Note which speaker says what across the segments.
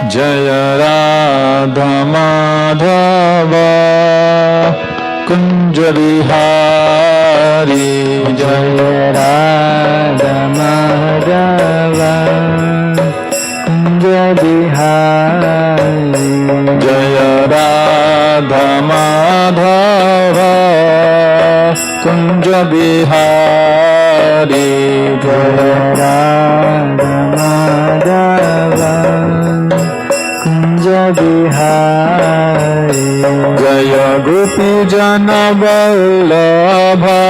Speaker 1: Jaya Radha Madhava Kunja Bihari Jaya Radha Madhava Kunja Bihari Jaya Radha Madhava Kunja Bihari Jaya Radha Madhava Kunja Bihari Jaya Gopi Jana Vallabha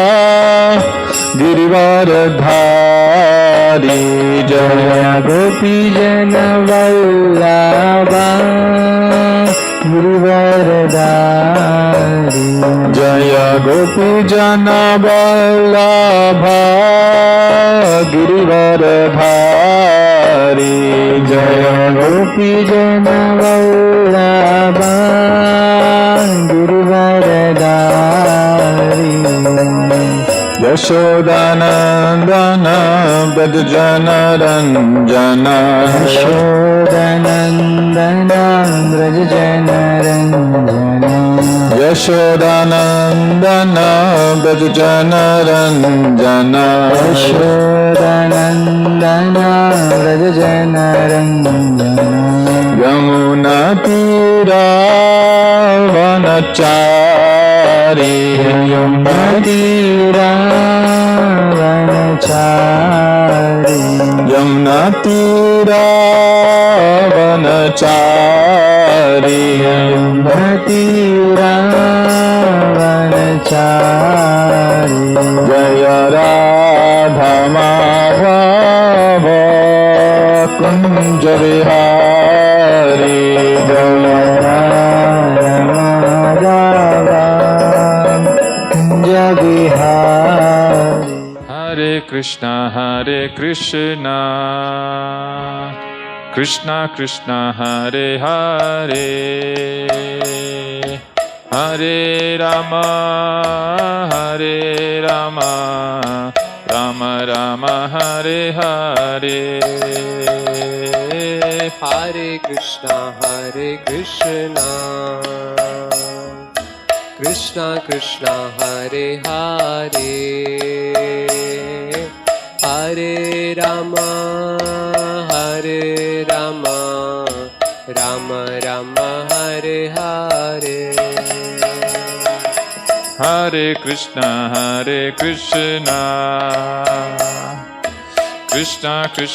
Speaker 1: Girivaradhari Jaya Gopi Jana Vallabha Girivaradhari Jaya Gopi Jana Vallabha Girivaradhari Jaya Gopi Jana Vallabha Girivaradhari Yashodanandana Brajjana Ranjana Yashodanandana Brajjana Ranjana Yashodanandana Brajjana Ranjana Yashodanandana Brajjana Ranjana Yamuna Tira Vanachari Yamuna Tira Vanachari Yamuna Tira Vanachari Yamuna Tira Vanachari Jaya Radha Madhava Kunja Bihari Jaya Radha Madhava Kunja Bihari Hare Krishna Krishna Krishna Hare Hare Hare Rama Rama Rama Hare Hare
Speaker 2: Hare Krishna Krishna Krishna Hare Hare Hare Rama Rama Rama Hare Hare
Speaker 1: Hare Krishna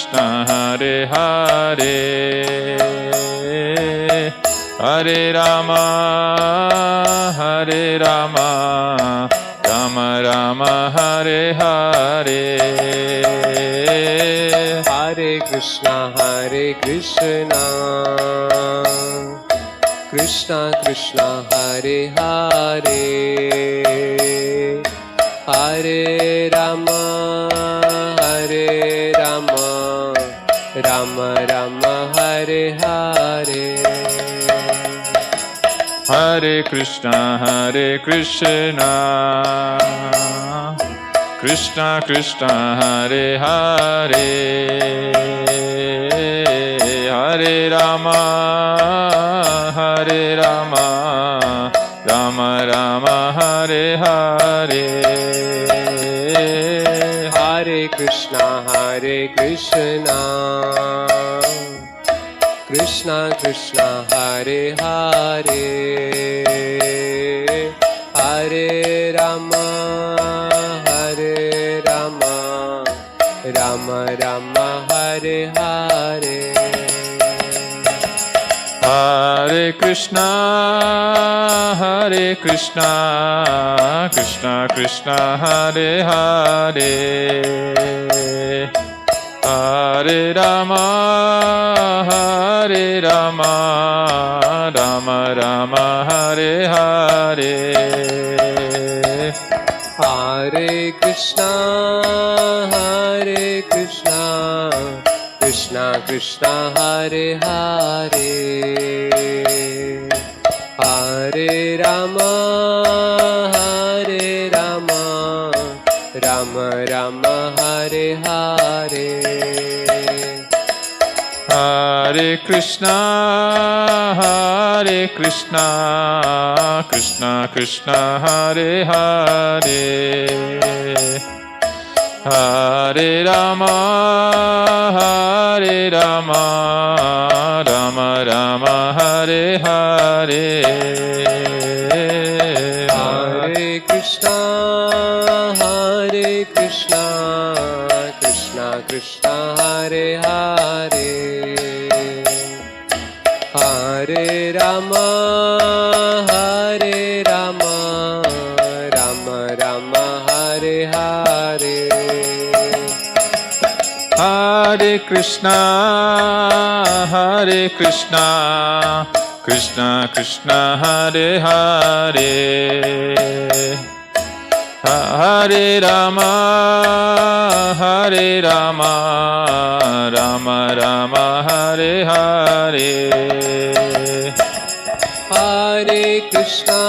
Speaker 1: Krishna Krishna Hare Hare Hare Rama Rama Rama Hare Hare
Speaker 2: Hare Krishna Krishna Krishna Hare Hare Hare Rama Rama Rama Hare Hare
Speaker 1: Hare Krishna Krishna Krishna Hare Hare Hare Rama Rama Rama Hare Hare
Speaker 2: Hare Krishna Krishna Krishna Hare Hare Hare Rama Rama Rama Hare Hare
Speaker 1: Hare Krishna Krishna Krishna Hare Hare Hare Rama Rama Rama Hare Hare
Speaker 2: Hare Krishna Krishna Krishna Hare Hare Hare Rama Rama Rama Hare Hare
Speaker 1: Hare Hare Krishna, Hare Krishna, Krishna Krishna, Hare Hare, Hare Rama, Hare Rama, Rama Rama, Hare Hare,
Speaker 2: Hare Krishna, Hare Krishna, Krishna Krishna, Hare Hare, Hare Rama, Hare Rama, Rama Rama, Hare Hare,
Speaker 1: Hare Krishna, Hare Krishna, Krishna Krishna, Hare Hare, Hare Rama, Hare Rama, Rama Rama, Hare Hare,
Speaker 2: Hare Krishna,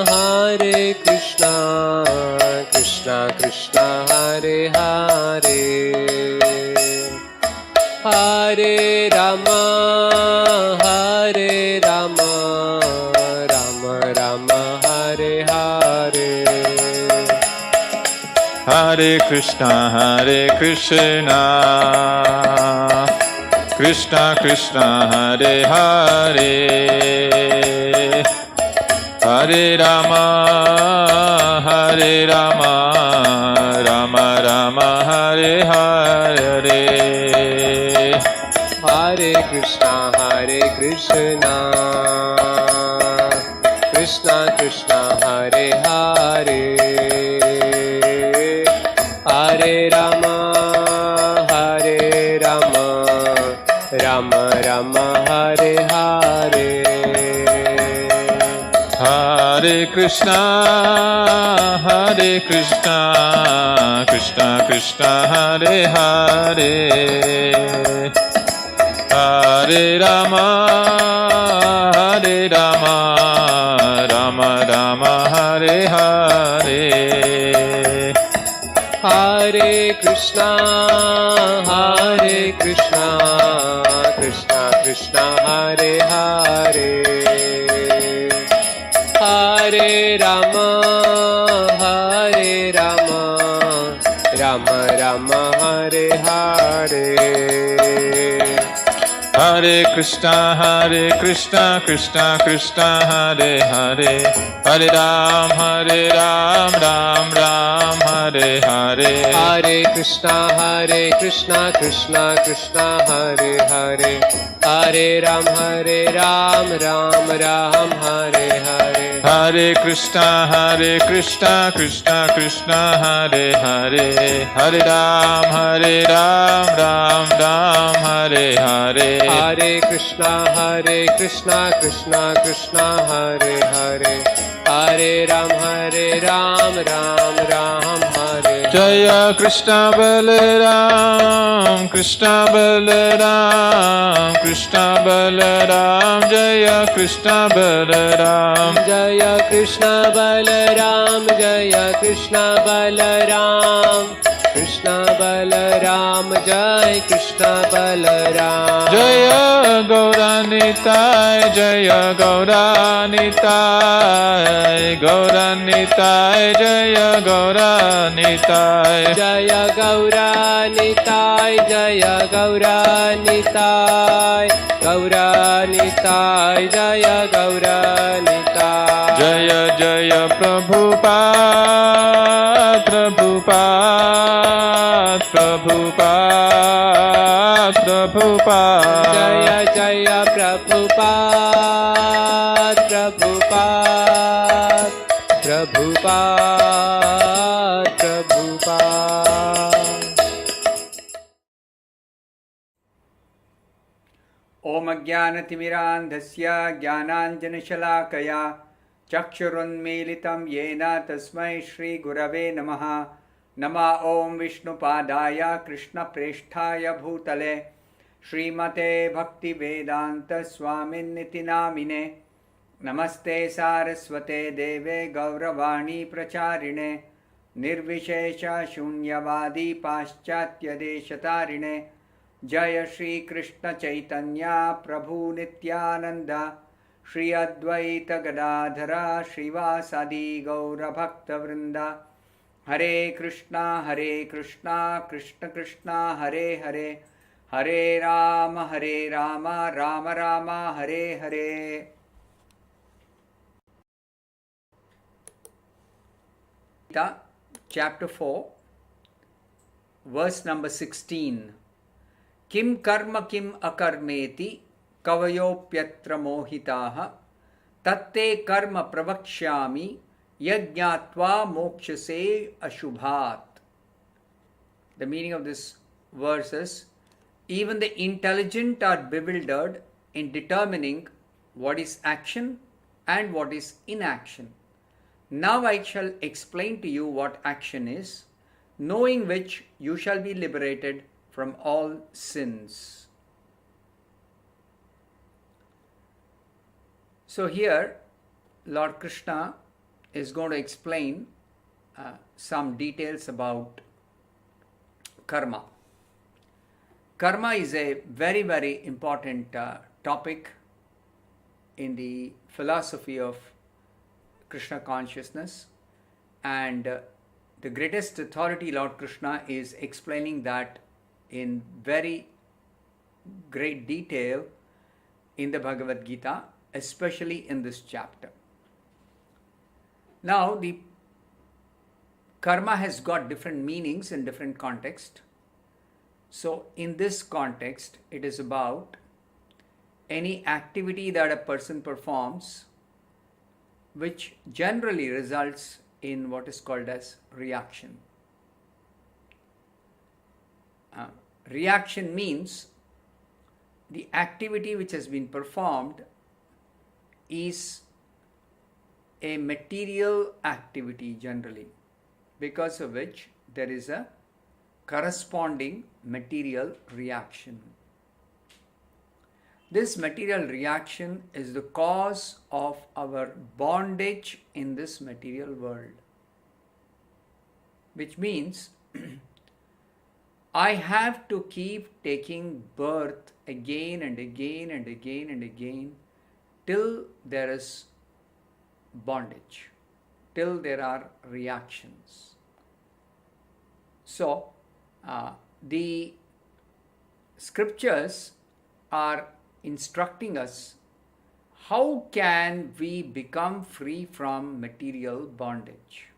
Speaker 2: Hare Krishna, Krishna Krishna, Hare Hare, Hare Rama, Hare Rama, Rama Rama, Hare Hare,
Speaker 1: Hare Krishna, Hare Krishna, Krishna Krishna, Hare Hare, Hare Rama, Hare Rama, Rama Rama, Hare Hare,
Speaker 2: Hare Krishna, Hare Krishna, Krishna Krishna, Hare Hare, Hare Rama, Hare Rama, Rama Rama, Hare Hare,
Speaker 1: Hare Krishna, Hare Krishna, Krishna Krishna, Hare Hare, Hare Rama, Hare Rama, Rama Rama, Hare Hare,
Speaker 2: Hare Krishna, Hare Krishna, Krishna Krishna, Hare Hare, Hare Rama, Hare Rama, Rama Rama, Hare Hare,
Speaker 1: Hare Krishna, Hare Krishna, Krishna Krishna, Hare Hare, Hare Ram, Ram Ram, Hare Hare,
Speaker 2: Hare Krishna, Krishna Krishna, Hare Hare, Hare Ram, Ram Ram, Hare Hare,
Speaker 1: Hare Krishna, Krishna Krishna, Hare Hare, Hare Ram, Ram Ram, Hare Hare,
Speaker 2: Hare Krishna, Krishna Krishna, Hare Hare, Hare Ram, Ram Hare.
Speaker 1: Jaya Krishna Balaram, Krishna Balaram, Krishna Balaram, Jaya Krishna Balaram,
Speaker 2: Jaya Krishna Balaram, Jaya Krishna Balaram, Krishna Balaram, Jai Krishna Balaram.
Speaker 1: Jaya Gauranitai, Jaya Gauranitai, Gauranitai, Jaya Gauranitai,
Speaker 2: Jaya Gauranitai, Jaya Gauranitai, Gauranitai, Jaya Gauranitai.
Speaker 1: Jaya Jaya Prabhupada, Prabhupada, Prabhupada, Prabhupada.
Speaker 2: Jaya Jaya Prabhupada, Prabhupada, Prabhupada, Prabhupada.
Speaker 3: ओम अज्ञानतिमिरान्धस्य ज्ञानाञ्जनशलाकया चक्षुरुन्मीलितं येन तस्मै श्रीगुरवे नमः। नमः ॐ विष्णुपादाय कृष्णप्रेष्ठाय भूतले श्रीमते भक्तिवेदान्त स्वामिन्निति नामिने। नमस्ते सारस्वते देवे गौरवाणी प्रचारिणे निर्विशेष शून्यवादी पाश्चात्यदेशतारिणे Jaya Shri Krishna Chaitanya Prabhu Nityananda Shri Advaita Gadadhara Srivasadi Gaura Bhakta Vrinda Hare Krishna Krishna Krishna Hare Hare Hare Rama Rama Rama Hare Hare. Gita, chapter 4, verse number 16. Kim karma kim akarmeti kavayopyatra mohitaha tatte karma pravakshyami yajñatva mokshase ashubhat. The meaning of this verse is, even the intelligent are bewildered in determining what is action and what is inaction. Now I shall explain to you what action is, knowing which you shall be liberated from all sins. So here Lord Krishna is going to explain some details about karma. Karma is a very, very important topic in the philosophy of Krishna consciousness, and the greatest authority, Lord Krishna, is explaining that in very great detail in the Bhagavad Gita, especially in this chapter. Now, the karma has got different meanings in different contexts. So, in this context, it is about any activity that a person performs which generally results in what is called as reaction. Reaction means the activity which has been performed is a material activity generally, because of which there is a corresponding material reaction. This material reaction is the cause of our bondage in this material world, which means I have to keep taking birth again and again and again and again till there is bondage, till there are reactions. So, the scriptures are instructing us how can we become free from material bondage.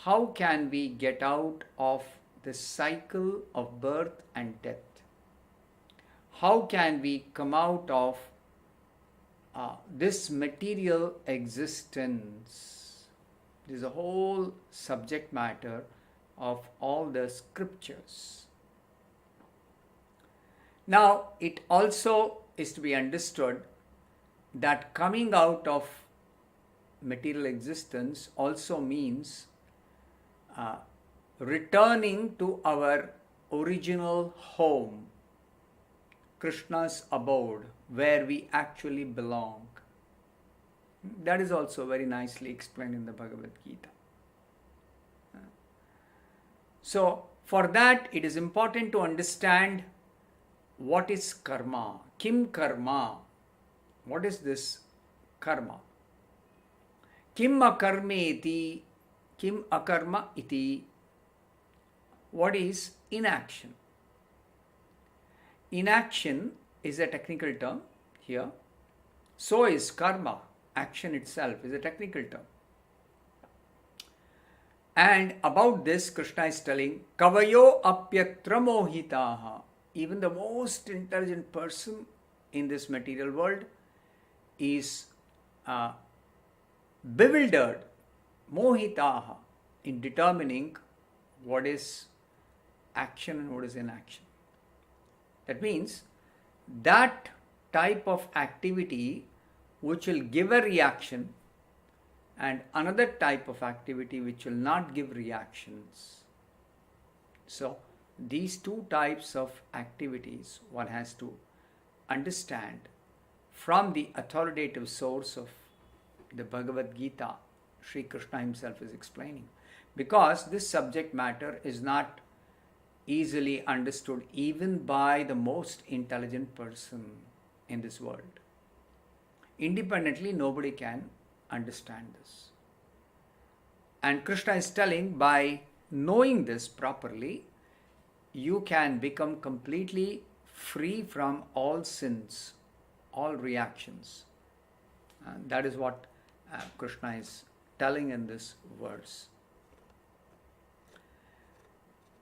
Speaker 3: How can we get out of the cycle of birth and death? How can we come out of this material existence? This is a whole subject matter of all the scriptures. Now, it also is to be understood that coming out of material existence also means returning to our original home, Krishna's abode, where we actually belong. That is also very nicely explained in the Bhagavad Gita. So, for that, it is important to understand what is karma. Kim karma? What is this karma? Kim akarmeti? Kim akarma iti? What is inaction? Inaction is a technical term here. So is karma. Action itself is a technical term. And about this, Krishna is telling, Kavayo apyatra mohitaha. Even the most intelligent person in this material world is bewildered, mohitaha, in determining what is action and what is inaction. That means that type of activity which will give a reaction and another type of activity which will not give reactions. So, these two types of activities one has to understand from the authoritative source of the Bhagavad Gita. Sri Krishna himself is explaining. Because this subject matter is not easily understood even by the most intelligent person in this world. Independently, nobody can understand this. And Krishna is telling, by knowing this properly, you can become completely free from all sins, all reactions. That is what Krishna is telling in this verse.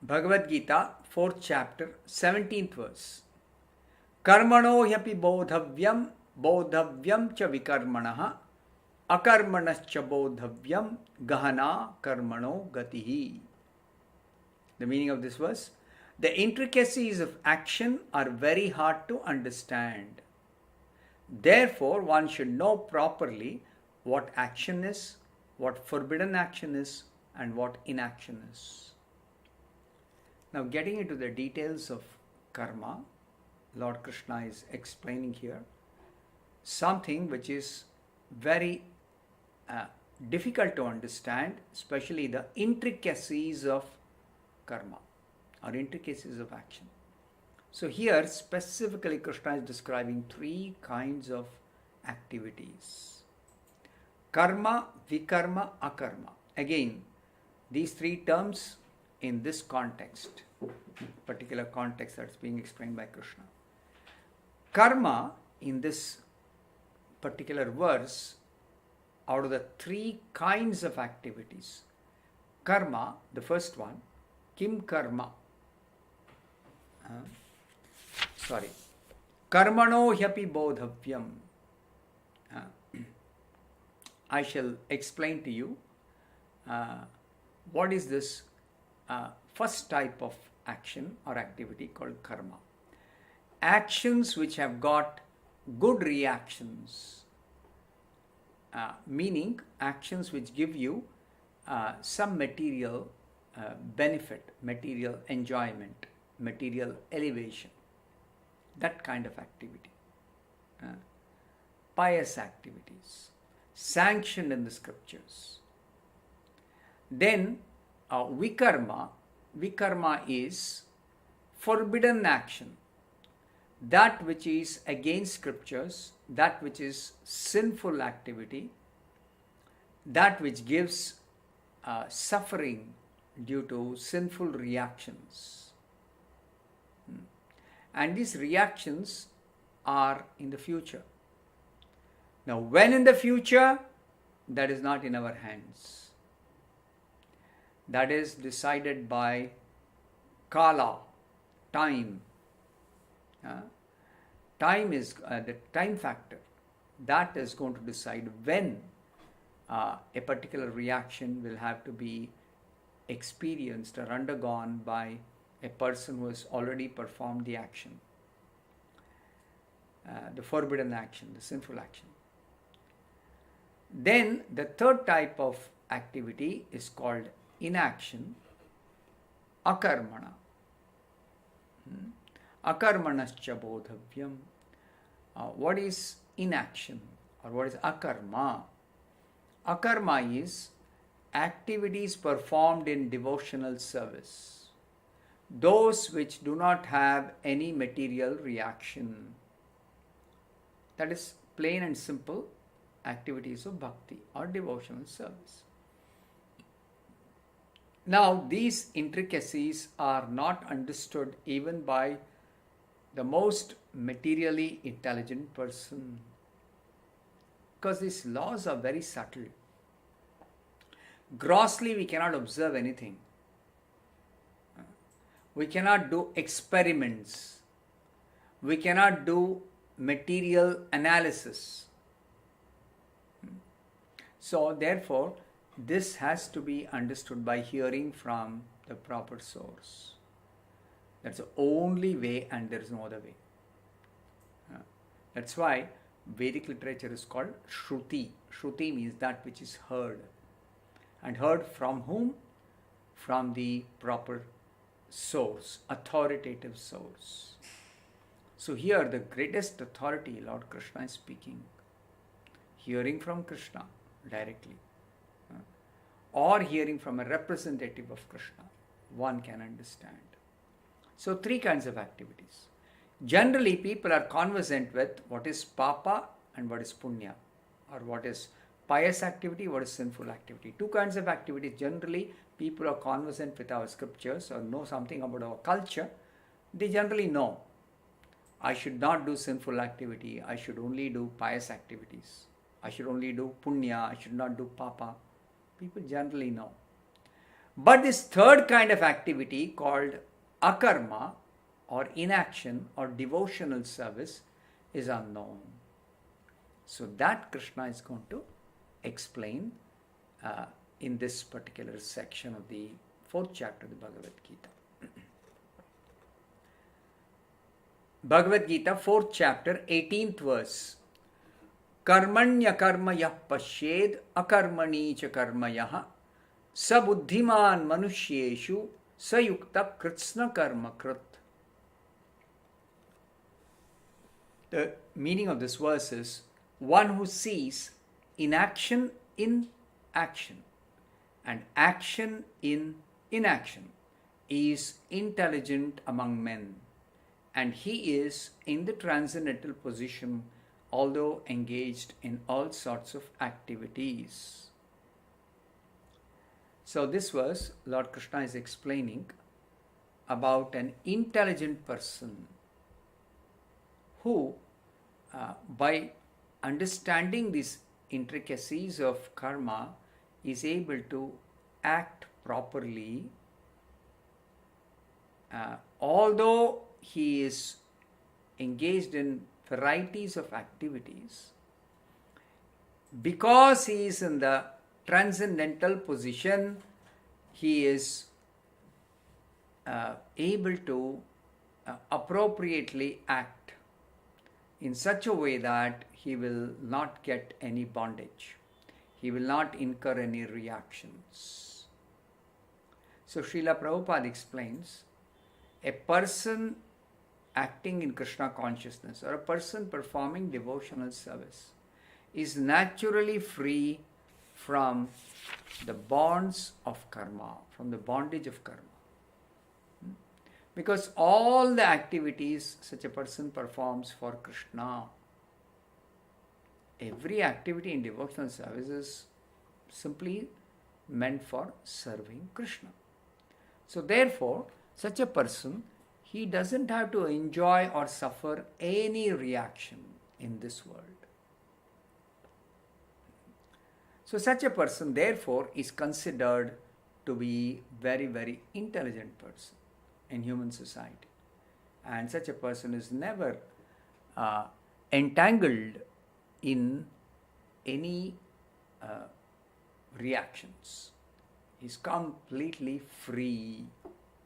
Speaker 3: Bhagavad Gita, 4th chapter, 17th verse. Karmano hyapi bodhavyam, bodhavyam cha vikarmanaha, akarmanascha bodhavyam, gahana karmano gatihi. The meaning of this verse: the intricacies of action are very hard to understand. Therefore, one should know properly what action is, what forbidden action is, and what inaction is. Now, getting into the details of karma, Lord Krishna is explaining here something which is very difficult to understand, especially the intricacies of karma or intricacies of action. So here specifically Krishna is describing 3 kinds of activities: karma, vikarma, akarma. Again, these 3 terms in this context, particular context that's being explained by Krishna. Karma in this particular verse, out of the 3 kinds of activities, karma, the first one, kim karma, karmano hyapi bodhavyam. I shall explain to you what is this first type of action or activity called karma. Actions which have got good reactions, meaning actions which give you some material benefit, material enjoyment, material elevation. That kind of activity. Pious activities, sanctioned in the scriptures. Then vikarma is forbidden action, that which is against scriptures, that which is sinful activity, that which gives suffering due to sinful reactions. And these reactions are in the future. Now, when in the future, that is not in our hands. That is decided by kala, time. Time is the time factor. That is going to decide when a particular reaction will have to be experienced or undergone by a person who has already performed the action, the forbidden action, the sinful action. Then the third type of activity is called inaction, akarmana. Akarmanascha bodhavyam. What is inaction or what is akarma? Akarma is activities performed in devotional service, those which do not have any material reaction. That is plain and simple activities of bhakti or devotional service. Now, these intricacies are not understood even by the most materially intelligent person, because these laws are very subtle. Grossly, we cannot observe anything. We cannot do experiments. We cannot do material analysis. So, therefore, this has to be understood by hearing from the proper source. That's the only way, and there is no other way. That's why Vedic literature is called Shruti. Shruti means that which is heard. And heard from whom? From the proper source, authoritative source. So here the greatest authority, Lord Krishna is speaking. Hearing from Krishna directly. Or hearing from a representative of Krishna, one can understand. So 3 kinds of activities. Generally, people are conversant with what is papa and what is punya, or what is pious activity, what is sinful activity. 2 kinds of activities. Generally, people are conversant with our scriptures or know something about our culture. They generally know, I should not do sinful activity, I should only do pious activities. I should only do punya, I should not do papa. People generally know. But this 3rd kind of activity called akarma or inaction or devotional service is unknown. So that Krishna is going to explain in this particular section of the 4th chapter of the Bhagavad Gita. Bhagavad Gita, 4th chapter, 18th verse. Karmanya karma yah pashed akarmani cha karma yah sabuddhiman manushyeshu sayukta kritsna karma krit. The meaning of this verse is one who sees inaction in action and action in inaction is intelligent among men, and he is in the transcendental position although engaged in all sorts of activities. So this verse, Lord Krishna is explaining about an intelligent person who, by understanding these intricacies of karma, is able to act properly, although he is engaged in varieties of activities. Because he is in the transcendental position, he is able to appropriately act in such a way that he will not get any bondage. He will not incur any reactions. So Srila Prabhupada explains, a person acting in Krishna consciousness or a person performing devotional service is naturally free from the bonds of karma, from the bondage of karma. Because all the activities such a person performs for Krishna, every activity in devotional service is simply meant for serving Krishna. So therefore, such a person, he doesn't have to enjoy or suffer any reaction in this world. So such a person therefore is considered to be very, very intelligent person in human society. And such a person is never entangled in any reactions. He's completely free.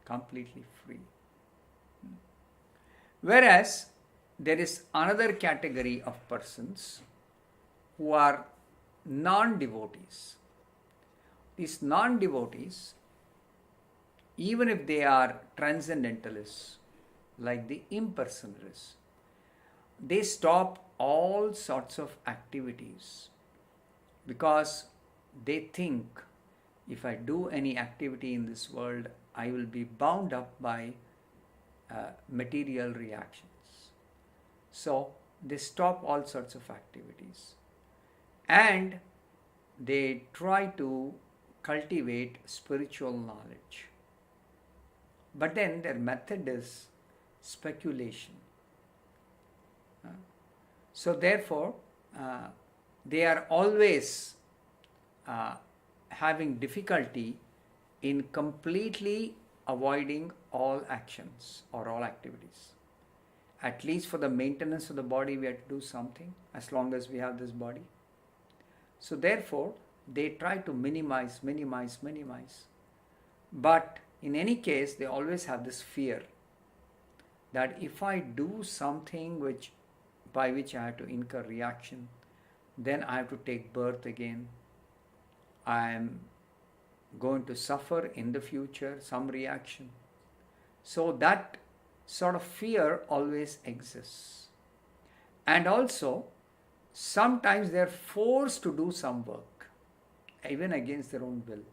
Speaker 3: Completely free. Whereas there is another category of persons who are non-devotees. These non-devotees, even if they are transcendentalists, like the impersonalists, they stop all sorts of activities because they think, if I do any activity in this world, I will be bound up by material reactions. So they stop all sorts of activities and they try to cultivate spiritual knowledge. But then their method is speculation. So therefore, they are always having difficulty in completely avoiding all actions or all activities. At least for the maintenance of the body, we have to do something as long as we have this body. So therefore, they try to minimize. But in any case, they always have this fear that if I do something by which I have to incur reaction, then I have to take birth again. I am going to suffer in the future some reaction. So that sort of fear always exists. And also, sometimes they are forced to do some work, even against their own will.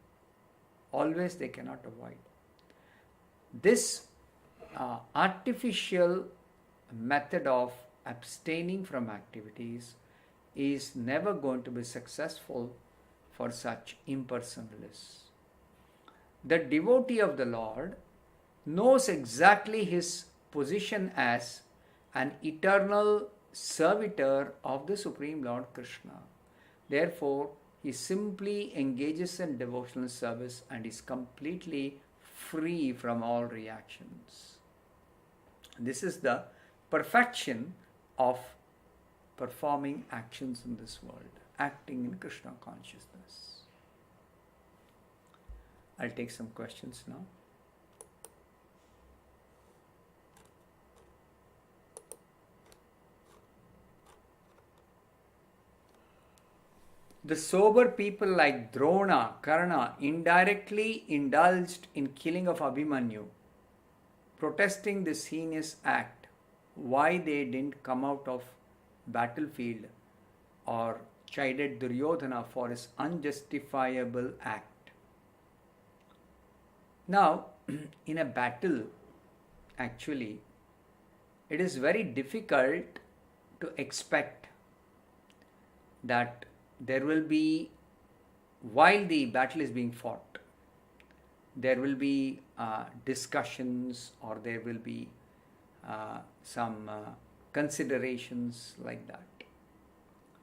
Speaker 3: Always they cannot avoid. This artificial method of abstaining from activities is never going to be successful for such impersonalists. The devotee of the Lord knows exactly his position as an eternal servitor of the Supreme Lord Krishna. Therefore, he simply engages in devotional service and is completely free from all reactions. This is the perfection of performing actions in this world, acting in Krishna consciousness. I'll take some questions now. The sober people like Drona, Karna indirectly indulged in killing of Abhimanyu, protesting this heinous act. Why they didn't come out of battlefield or chided Duryodhana for his unjustifiable act. Now, in a battle, actually, it is very difficult to expect that there will be, while the battle is being fought, there will be discussions or there will be some considerations like that.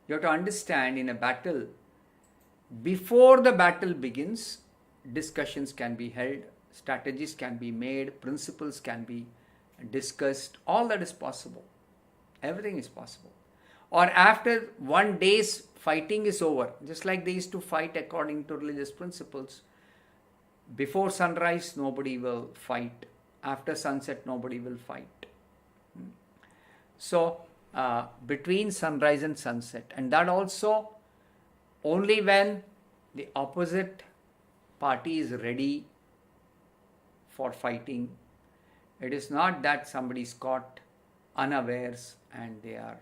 Speaker 3: You have to understand, in a battle, before the battle begins, discussions can be held, strategies can be made, principles can be discussed. All that is possible. Everything is possible. Or after one day's fighting is over, just like they used to fight according to religious principles. Before sunrise, nobody will fight. After sunset, nobody will fight. So, between sunrise and sunset, and that also only when the opposite party is ready for fighting. It is not that somebody is caught unawares and they are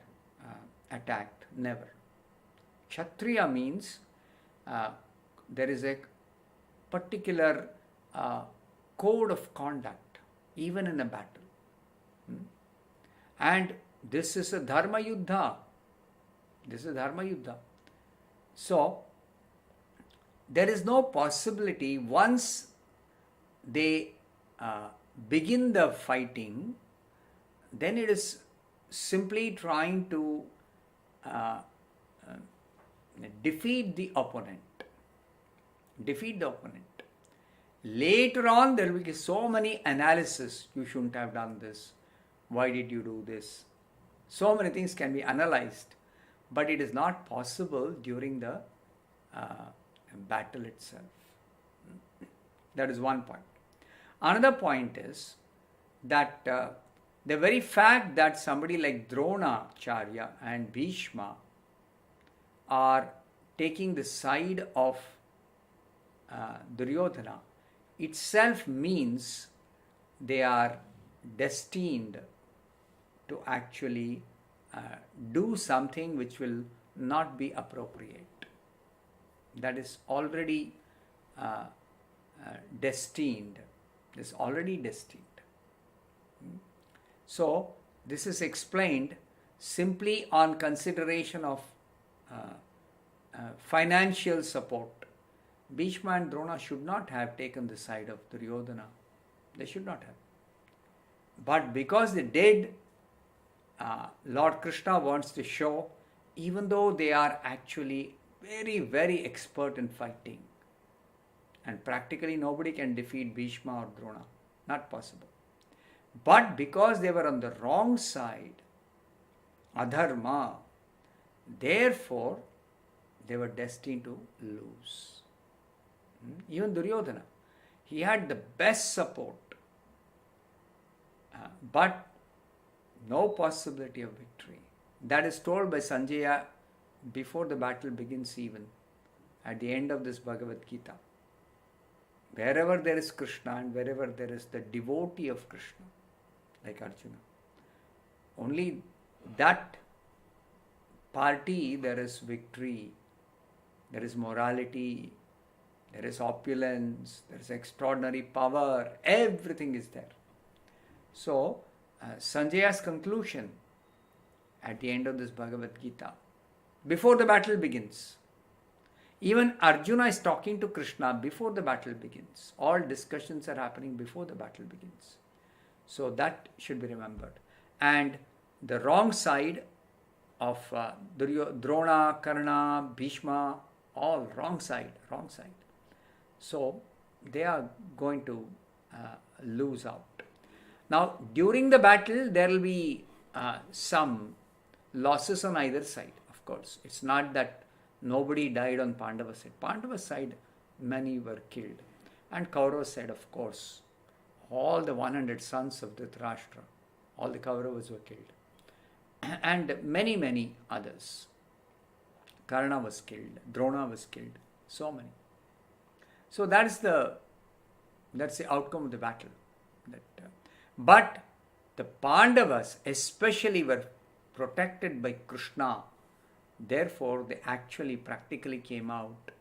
Speaker 3: attacked. Never. Kshatriya means there is a particular code of conduct even in a battle. And this is a dharma yuddha. This is dharma yuddha. So, there is no possibility once they begin the fighting, then it is simply trying to defeat the opponent. Defeat the opponent. Later on, there will be so many analysis. You shouldn't have done this. Why did you do this? So many things can be analyzed, but it is not possible during the battle itself. That is one point. Another point is that the very fact that somebody like Dronacharya and Bhishma are taking the side of Duryodhana itself means they are destined to actually do something which will not be appropriate. That is already destined. This is already destined. So, this is explained simply on consideration of financial support. Bhishma and Drona should not have taken the side of Duryodhana. They should not have. But because they did, Lord Krishna wants to show, even though they are actually very, very expert in fighting, and practically nobody can defeat Bhishma or Drona. Not possible. But because they were on the wrong side, adharma, therefore they were destined to lose. Even Duryodhana, he had the best support, but no possibility of victory. That is told by Sanjaya before the battle begins, even at the end of this Bhagavad Gita. Wherever there is Krishna and wherever there is the devotee of Krishna, like Arjuna, only that party there is victory, there is morality, there is opulence, there is extraordinary power, everything is there. So, Sanjaya's conclusion at the end of this Bhagavad Gita, before the battle begins, even Arjuna is talking to Krishna before the battle begins. All discussions are happening before the battle begins. So that should be remembered. And the wrong side of Drona, Karna, Bhishma, all wrong side. So they are going to lose out. Now, during the battle, there will be some losses on either side, of course. It's not that nobody died on Pandava's side. Pandava's side, many were killed. And Kaurava's side, of course, all the 100 sons of Dhritarashtra, all the Kauravas were killed. And many others. Karna was killed, Drona was killed, so many. So that's the outcome of the battle. But the Pandavas especially were protected by Krishna. Therefore, they actually practically came out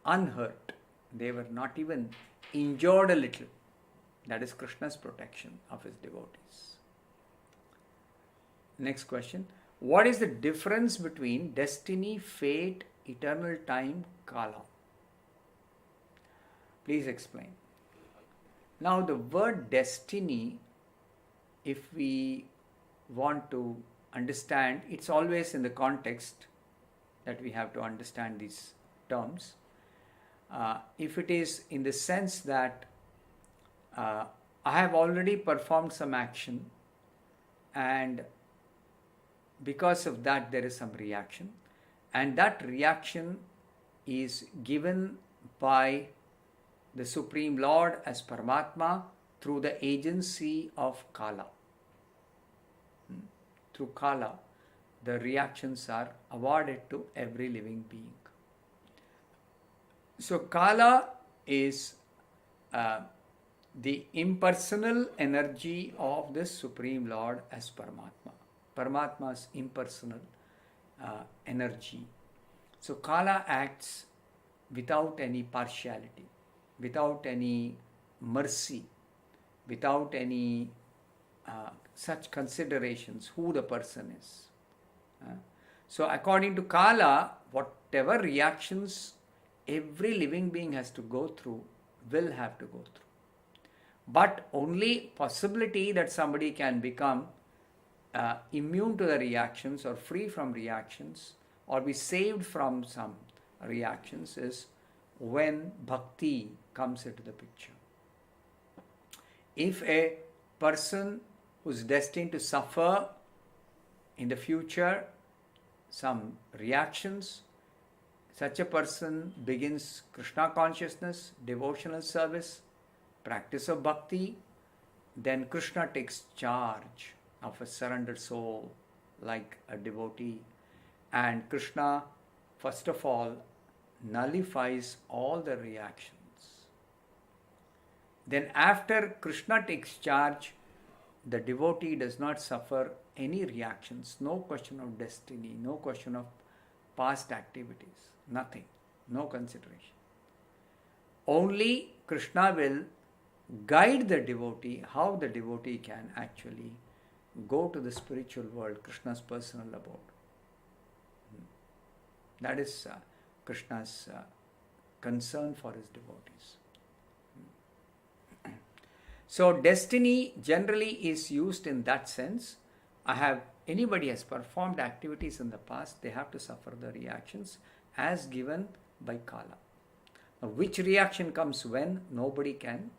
Speaker 3: unhurt. They were not even injured a little. That is Krishna's protection of his devotees. Next question. What is the difference between destiny, fate, eternal time, kala? Please explain. Now, the word destiny, if we want to understand, it's always in the context that we have to understand these terms. If it is in the sense that I have already performed some action and because of that there is some reaction, and that reaction is given by the Supreme Lord as Paramatma through the agency of Kala. Through Kala, the reactions are awarded to every living being. So Kala is the impersonal energy of the Supreme Lord as Paramatma. Paramatma's impersonal energy. So Kala acts without any partiality, without any mercy, without any such considerations who the person is. So according to Kala, whatever reactions every living being has to go through, will have to go through. But only possibility that somebody can become immune to the reactions or free from reactions or be saved from some reactions is when bhakti comes into the picture. If a person who's destined to suffer in the future some reactions, such a person begins Krishna consciousness, devotional service, practice of bhakti, then Krishna takes charge of a surrendered soul like a devotee, and Krishna first of all nullifies all the reactions. Then after Krishna takes charge, the devotee does not suffer any reactions, no question of destiny, no question of past activities, nothing, no consideration. Only Krishna will guide the devotee, how the devotee can actually go to the spiritual world, Krishna's personal abode. That is Krishna's concern for his devotees. So destiny generally is used in that sense. Anybody has performed activities in the past, they have to suffer the reactions as given by Kala. Now, which reaction comes when, nobody can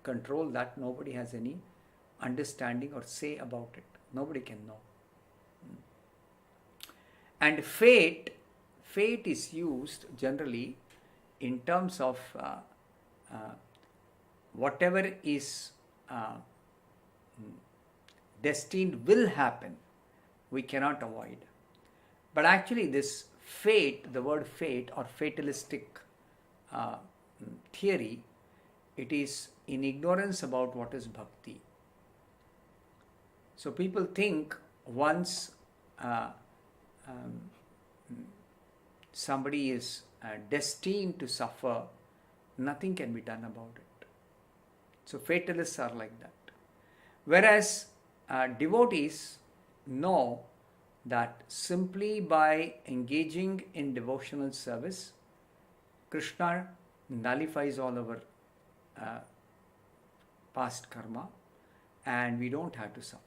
Speaker 3: control that. Nobody has any understanding or say about it. Nobody can know. And fate is used generally in terms of whatever is destined will happen, we cannot avoid. But actually this fate, the word fate or fatalistic theory, it is in ignorance about what is bhakti. So people think once somebody is destined to suffer, nothing can be done about it. So fatalists are like that. Whereas devotees know that simply by engaging in devotional service, Krishna nullifies all our past karma, and we don't have to suffer.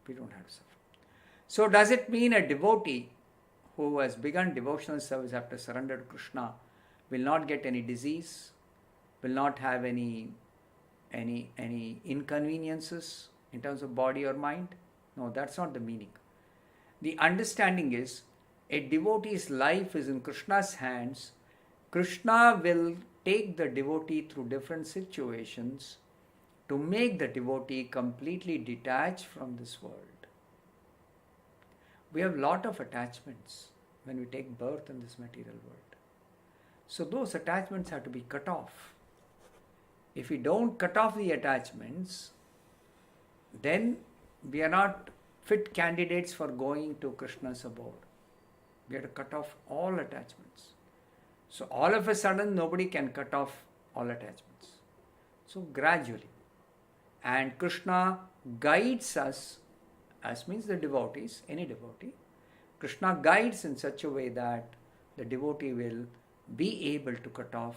Speaker 3: We don't have to suffer. So does it mean a devotee who has begun devotional service after surrender to Krishna will not get any disease, will not have any inconveniences in terms of body or mind? No, that's not the meaning. The understanding is a devotee's life is in Krishna's hands. Krishna will take the devotee through different situations to make the devotee completely detached from this world. We have a lot of attachments when we take birth in this material world. So those attachments have to be cut off. If we don't cut off the attachments, then we are not fit candidates for going to Krishna's abode. We have to cut off all attachments. So all of a sudden, nobody can cut off all attachments. So gradually. And Krishna guides us, as means the devotees, any devotee. Krishna guides in such a way that the devotee will be able to cut off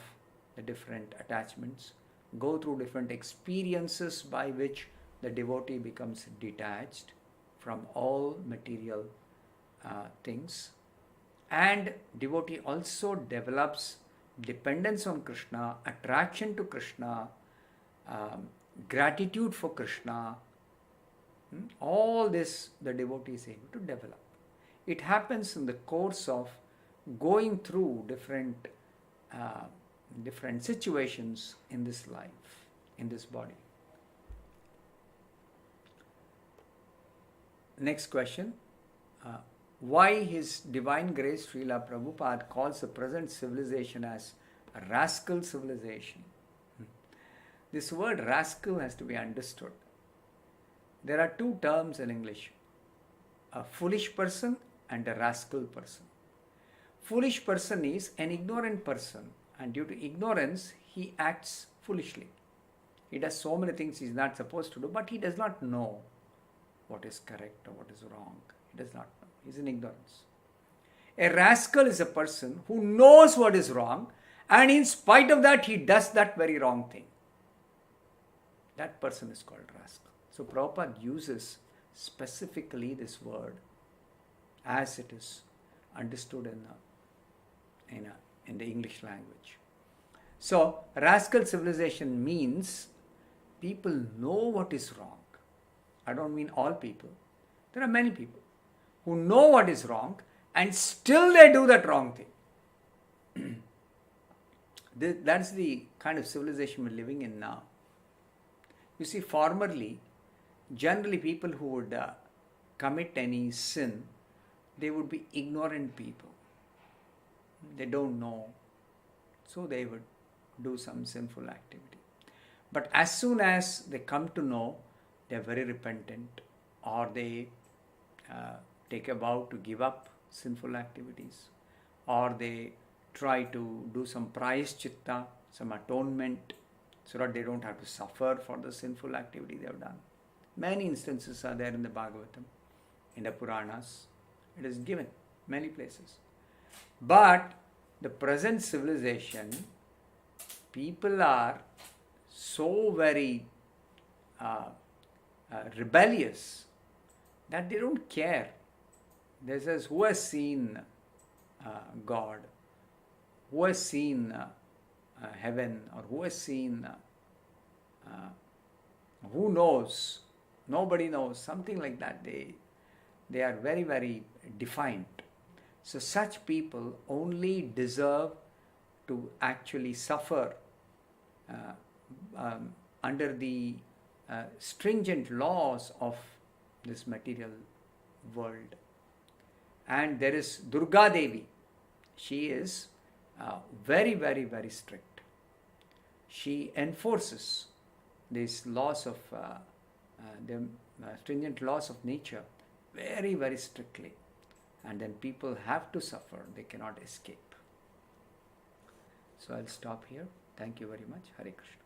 Speaker 3: the different attachments, go through different experiences by which the devotee becomes detached from all material things. And devotee also develops dependence on Krishna, attraction to Krishna, gratitude for Krishna. All this the devotee is able to develop. It happens in the course of going through different situations in this life, in this body. Next question. Why His Divine Grace Srila Prabhupada calls the present civilization as a rascal civilization? This word rascal has to be understood. There are two terms in English, a foolish person and a rascal person. Foolish person is an ignorant person, and due to ignorance, he acts foolishly. He does so many things he is not supposed to do, but he does not know what is correct or what is wrong. He does not know. He is in ignorance. A rascal is a person who knows what is wrong, and in spite of that, he does that very wrong thing. That person is called rascal. So Prabhupada uses specifically this word as it is understood in the English language. So rascal civilization means people know what is wrong. I don't mean all people. There are many people who know what is wrong and still they do that wrong thing. That's the kind of civilization we're living in now. You see, formerly, generally people who would commit any sin, they would be ignorant people. They don't know. So they would do some sinful activity. But as soon as they come to know, they are very repentant, or they take a vow to give up sinful activities, or they try to do some prayaschitta, some atonement, so that they don't have to suffer for the sinful activity they have done. Many instances are there in the Bhagavatam, in the Puranas. It is given many places. But the present civilization, people are so very rebellious that they don't care. They says, who has seen God? Who has seen heaven? Or who has seen, who knows? Nobody knows. Something like that. They are very, very defiant. So such people only deserve to actually suffer under the stringent laws of this material world. And there is Durga Devi. She is very, very, very strict. She enforces these laws of the stringent laws of nature very, very strictly. And then people have to suffer. They cannot escape. So I'll stop here. Thank you very much. Hare Krishna.